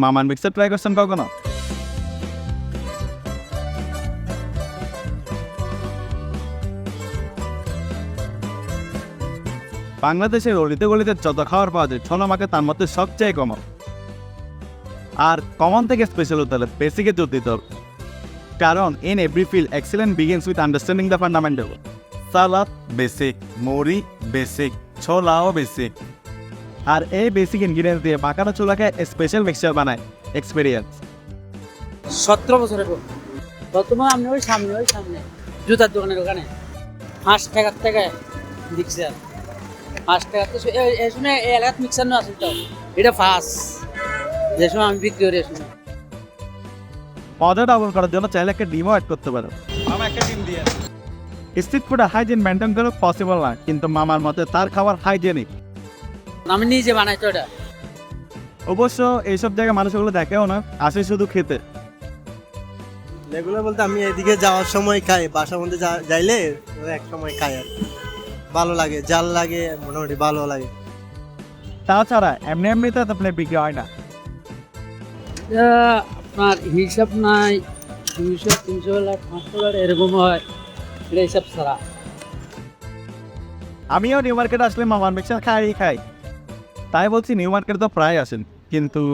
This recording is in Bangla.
মামার মিক্সার ট্রাই করছেন কখনো? বাংলাদেশের অলিতে গলিতে যত খাবার পাওয়া যায় ছলমাকে তার মধ্যে সবচেয়ে কমন। আর কমন থেকে স্পেশাল হতে হলে বেসিকে জোর দিতে হবে, কারণ in every field excellent begins with understanding the fundamental. Salad basic, মুড়ি বেসিক, ছোলাও বেসিক, আর এই বেসিক ইনগ্রিডিয়েন্টস দিয়ে বাঁকানো চুলাকে স্পেশাল মিক্সচার বানায় এক্সপিরিয়েন্স। 17 বছরের বর্তমানে আপনি ওই সামনে জুতার দোকানের ওখানে 5 টাকার থেকে মিক্সার 5 টাকা তো এই সময় এই এলাকাত মিক্সার না আসল তো এটা ফাঁস যে সময় আমি বিক্রি করি সময় মজা ডাবল করার জন্য চাইলে একটা ডিমও অ্যাড করতে পারো। মামা একটা ডিম দিয়ে। স্ট্রিট ফুডে হাইজিন মেনটেন করা পসিবল না, কিন্তু মামার মতে তার খাবার হাইজেনিক। আমি নিজে বানাই তো এটা। অবশ্য এইসব জায়গায় মানুষ ওগুলো দেখেও না, আসে শুধু খেতে। রেগুলার বলতে আমি এদিকে যাওয়ার সময় খাই, বাসার মধ্যে যাইলে এক সময় খাই, আর ভালো লাগে, জাল লাগে, মোটামুটি ভালো লাগে। তাছাড়া এমনিতে আপনার বিক্রি হয় না। আপনার হিসাব নাই, 200-300 লাখ 500 লাখ এরকম হয়, এটা হিসাব ছাড়া। আমিও নিউ মার্কেটে আসলে মামার মিক্সার খাই। তাই বলছি নিউ মার্কেটে তো প্রায় আসেন, কিন্তু